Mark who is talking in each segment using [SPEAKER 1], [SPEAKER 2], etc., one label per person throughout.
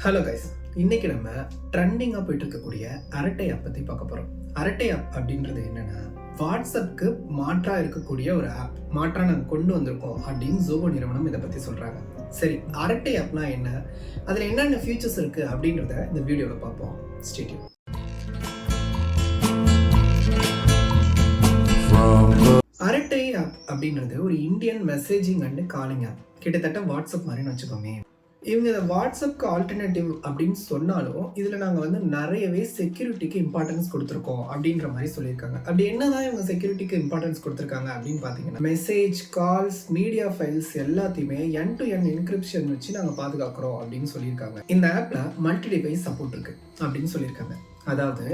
[SPEAKER 1] Hello guys, இன்னைக்கு நம்ம ட்ரெண்டிங்காக போயிட்டு இருக்கக்கூடிய அரட்டை ஆப் பற்றி பார்க்க போகிறோம். அரட்டை ஆப் அப்படின்றது என்னன்னா, வாட்ஸ்அப்க்கு மாற்றா இருக்கக்கூடிய ஒரு ஆப். மாற்றா நாங்கள் கொண்டு வந்திருக்கோம் அப்படின்னு ஜோகோ நிறுவனம் இதை பற்றி சொல்கிறாங்க. சரி, அரட்டை ஆப்னா என்ன, அதில் என்னென்ன ஃபியூச்சர்ஸ் இருக்குது அப்படின்றத இந்த வீடியோவில் பார்ப்போம். Stay tune. அரட்டை ஆப் அப்படின்றது ஒரு Indian messaging and calling app. கிட்டத்தட்ட வாட்ஸ்அப் மாதிரின்னு வச்சுக்கோமே. இவங்க இதை வாட்ஸ்அப்க்கு ஆல்டர்னேட்டிவ் அப்படின்னு சொன்னாலும் இதில் நாங்கள் நிறையவே செக்யூரிட்டிக்கு இம்பார்ட்டன்ஸ் கொடுத்துருக்கோம் அப்படின்ற மாதிரி சொல்லியிருக்காங்க. அப்படி என்னதான் இவங்க செக்யூரிட்டிக்கு இம்பார்ட்டன்ஸ் கொடுத்துருக்காங்க அப்படின்னு பார்த்தீங்கன்னா, மெசேஜ், கால்ஸ், மீடியா ஃபைல்ஸ் எல்லாத்தையுமே என் டு என் என்கிரிப்ஷன் வச்சு நாங்கள் பாதுகாக்கிறோம் அப்படின்னு சொல்லியிருக்காங்க. இந்த ஆப்பில் மல்டி டிவைஸ் சப்போர்ட் இருக்குது அப்படின்னு சொல்லியிருக்காங்க. அதாவது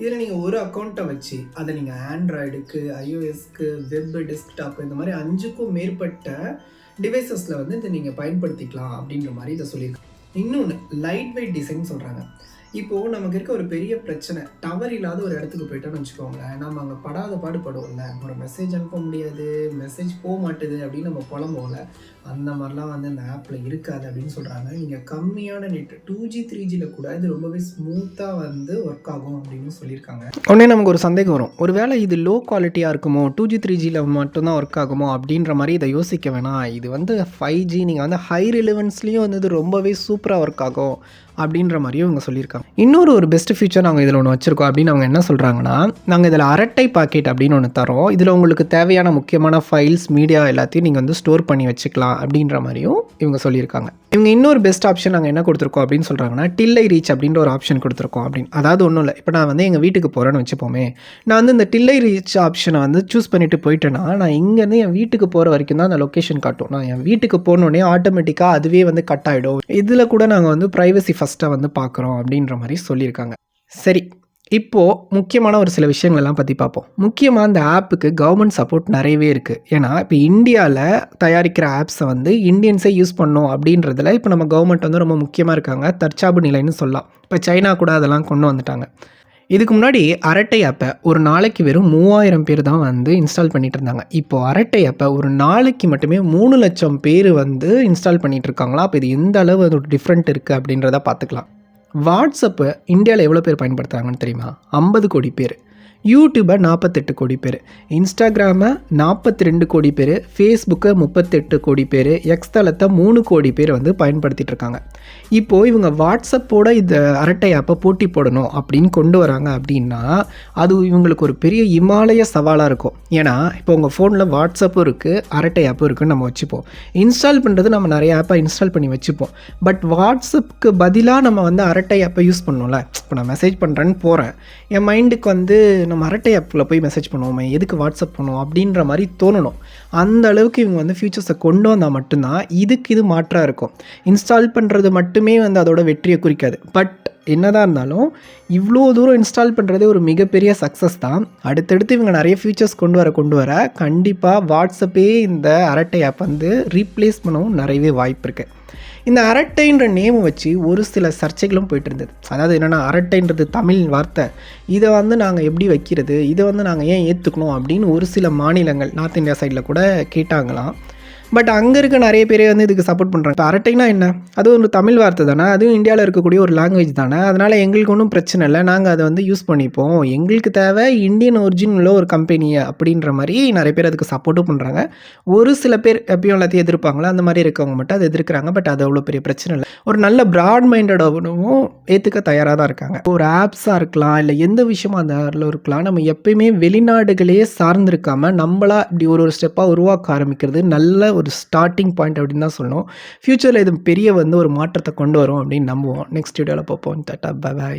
[SPEAKER 1] இதில் நீங்கள் ஒரு அக்கௌண்ட்டை வச்சு அதை நீங்கள் ஆண்ட்ராய்டுக்கு, iOSக்கு, வெப், டெஸ்க்டாப் இந்த மாதிரி 5க்கும் மேற்பட்ட டிவைசஸில் இதை நீங்கள் பயன்படுத்திக்கலாம் அப்படின்ற மாதிரி இதை சொல்லியிருக்காங்க. இன்னொன்று, லைட் வெயிட் டிசைன் சொல்கிறாங்க. இப்போது நமக்கு இருக்க ஒரு பெரிய பிரச்சனை, டவர் இல்லாத ஒரு இடத்துக்கு போயிட்டோன்னு வச்சுக்கோங்களேன், நம்ம அங்கே படாத பாடுபடுவோம்ல, ஒரு மெசேஜ் அனுப்ப முடியாது, மெசேஜ் போக மாட்டுது அப்படின்னு நம்ம புலம்போல, அந்த மாதிரிலாம் இந்த ஆப்பில் இருக்காது அப்படின்னு சொல்கிறாங்க. நீங்கள் கம்மியான நெட் 2G 3Gயில் கூட இது ரொம்பவே ஸ்மூத்தாக ஒர்க் ஆகும் அப்படின்னு சொல்லியிருக்காங்க. உடனே நமக்கு ஒரு சந்தேகம் வரும், ஒரு வேளை இது லோ குவாலிட்டியாக இருக்குமோ, 2G 3Gயில் மட்டும்தான் ஒர்க் ஆகுமோ அப்படின்ற மாதிரி இதை யோசிக்க வேணாம். இது 5G, நீங்கள் ஹை ரிலவன்ஸ்லேயும் இது ரொம்பவே சூப்பராக ஒர்க் ஆகும் அப்படின்ற மாதிரியும் இவங்க சொல்லியிருக்காங்க. இன்னொரு பெஸ்ட் ஃபீச்சர் நாங்கள் இதில் ஒன்று வச்சுருக்கோம் அப்படின்னு அவங்க என்ன சொல்கிறாங்கன்னா, நாங்கள் இதில் அரட்டை பாக்கெட் அப்படின்னு ஒன்று தரோம். இதில் உங்களுக்கு தேவையான முக்கியமான ஃபைல்ஸ், மீடியா எல்லாத்தையும் நீங்கள் ஸ்டோர் பண்ணி வச்சுக்கலாம் அப்படின்ற மாதிரியும் இவங்க சொல்லியிருக்காங்க. இவங்க இன்னொரு பெஸ்ட் ஆப்ஷன் நாங்கள் என்ன கொடுத்துருக்கோம் அப்படின்னு சொல்கிறாங்கன்னா, டில்லை ரீச் அப்படின்ற ஒரு ஆப்ஷன் கொடுத்துருக்கோம் அப்படின்னு. அதாவது ஒன்றும் இல்லை, இப்போ நான் எங்கள் வீட்டுக்கு போகிறேன்னு வச்சுப்போமே, நான் இந்த டில்லை ரீச் ஆப்ஷனை சூஸ் பண்ணிவிட்டு போயிட்டேன்னா, நான் இங்கேருந்து என் வீட்டுக்கு போகிற வரைக்கும் தான் அந்த லொக்கேஷன் காட்டும். நான் என் வீட்டுக்கு போனோடனே ஆட்டோமேட்டிக்காக அதுவே கட் ஆகிடும். இதில் கூட நாங்கள் ப்ரைவசி ஃபஸ்ட்டாக பார்க்குறோம் அப்படின்ற மாதிரி சொல்லியிருக்காங்க. சரி, இப்போது முக்கியமான ஒரு சில விஷயங்களெல்லாம் பற்றி பார்ப்போம். முக்கியமாக அந்த ஆப்புக்கு கவர்மெண்ட் சப்போர்ட் நிறையவே இருக்குது. ஏன்னா இப்போ இந்தியாவில் தயாரிக்கிற ஆப்ஸை இந்தியன்ஸே யூஸ் பண்ணோம் அப்படின்றதுல இப்போ நம்ம கவர்மெண்ட் ரொம்ப முக்கியமாக இருக்காங்க. தற்சார்பு நிலைன்னு சொல்லலாம். இப்போ சைனா கூட அதெல்லாம் கொண்டு வந்துட்டாங்க. இதுக்கு முன்னாடி அரட்டை ஆப்பை ஒரு நாளைக்கு வெறும் 3000 பேர் தான் இன்ஸ்டால் பண்ணிகிட்டு இருந்தாங்க. இப்போது அரட்டை ஆப்பை ஒரு நாளைக்கு மட்டுமே 3 லட்சம் பேர் இன்ஸ்டால் பண்ணிகிட்டு இருக்காங்களா. அப்போ இது எந்த அளவு ஒரு டிஃப்ரெண்ட் இருக்குது அப்படின்றத பார்த்துக்கலாம். வாட்ஸ்அப்பு இந்தியாவில் எவ்வளோ பேர் பயன்படுத்துகிறாங்கன்னு தெரியுமா? 50 கோடி பேர். யூடியூபை 48 கோடி பேர், இன்ஸ்டாகிராமை 42 கோடி பேர், ஃபேஸ்புக்கை 38 கோடி பேர், எக்ஸ் தளத்தை 3 கோடி பேர் பயன்படுத்திகிட்டு இருக்காங்க. இப்போது இவங்க வாட்ஸ்அப்போட இந்த அரட்டை ஆப்பை போட்டி போடணும் அப்படின்னு கொண்டு வராங்க அப்படின்னா, அது இவங்களுக்கு ஒரு பெரிய இமாலய சவாலாக இருக்கும். ஏன்னா இப்போ உங்கள் ஃபோனில் வாட்ஸ்அப்பும் இருக்குது, அரட்டை ஆப்பும் இருக்குதுன்னு நம்ம வச்சுப்போம். இன்ஸ்டால் பண்ணுறது நம்ம நிறைய ஆப்பை இன்ஸ்டால் பண்ணி வச்சுப்போம். பட் வாட்ஸ்அப்புக்கு பதிலாக நம்ம அரட்டை ஆப்பை யூஸ் பண்ணோம்ல. இப்போ நான் மெசேஜ் பண்ணுறேன்னு போகிறேன், என் மைண்டுக்கு நம்ம அரட்டை ஆப்பில் போய் மெசேஜ் பண்ணுவோமே, எதுக்கு வாட்ஸ்அப் பண்ணுவோம் அப்படின்ற மாதிரி தோணணும். அந்த அளவுக்கு இவங்க ஃபியூச்சர்ஸை கொண்டு வந்தால் மட்டும்தான் இது மாற்றாக இருக்கும். இன்ஸ்டால் பண்ணுறது மட்டுமே அதோட வெற்றியை குறிக்காது. பட் என்னதான் இருந்தாலும் இவ்வளோ தூரம் இன்ஸ்டால் பண்ணுறதே ஒரு மிகப்பெரிய சக்ஸஸ் தான். அடுத்தடுத்து இவங்க நிறைய ஃபீச்சர்ஸ் கொண்டு வர கண்டிப்பாக வாட்ஸ்அப்பே இந்த அரட்டை ஆப் ரீப்ளேஸ் பண்ணவும் நிறையவே வாய்ப்பு இருக்குது. இந்த அரட்டைன்ற நேமை வச்சு ஒரு சில சர்ச்சைகளும் போயிட்டு இருந்தது. அதாவது என்னென்னா, அரட்டைன்றது தமிழ் வார்த்தை, இதை நாங்கள் எப்படி வைக்கிறது, இதை நாங்கள் ஏன் ஏற்றுக்கணும் அப்படின்னு ஒரு சில மாநிலங்கள் நார்த் இந்தியா சைடில் கூட கேட்டாங்களாம். பட் அங்கே இருக்க நிறைய பேர் இதுக்கு சப்போர்ட் பண்ணுறாங்க. இப்போ அரட்டைனா என்ன, அது ஒரு தமிழ் வார்த்தை தானே, அதுவும் இந்தியாவில் இருக்கக்கூடிய ஒரு லாங்குவேஜ் தானே, அதனால் எங்களுக்கு ஒன்றும் பிரச்சனை இல்லை, நாங்கள் அதை யூஸ் பண்ணிப்போம், எங்களுக்கு தேவை இந்தியன் ஒரிஜின் உள்ள ஒரு கம்பெனியை அப்படின்ற மாதிரி நிறைய பேர் அதுக்கு சப்போர்ட்டும் பண்ணுறாங்க. ஒரு சில பேர் எப்பயும் எல்லாத்தையும் எதிர்ப்பாங்களா, அந்த மாதிரி இருக்கவங்க மட்டும் அதை எதிர்க்கிறாங்க. பட் அது அவ்வளோ பெரிய பிரச்சனை இல்லை. ஒரு நல்ல ப்ராட் மைண்டடாகவும் ஏற்றுக்க தயாராக தான் இருக்காங்க. ஒரு ஆப்ஸாக இருக்கலாம், இல்லை எந்த விஷயமும் அதில் இருக்கலாம், நம்ம எப்பயுமே வெளிநாடுகளையே சார்ந்திருக்காமல் நம்மளா இப்படி ஒரு ஸ்டெப்பாக உருவாக்க ஆரம்பிக்கிறது நல்ல ஒரு ஸ்டார்டிங் பாயிண்ட் அப்படின்னு தான் சொல்லணும். ஃப்யூச்சரில் இது பெரிய ஒரு மாற்றத்தை கொண்டு வரும் அப்படின்னு நம்புவோம். நெக்ஸ்ட் வீடியோவில் பார்ப்போம். Tata, bye bye.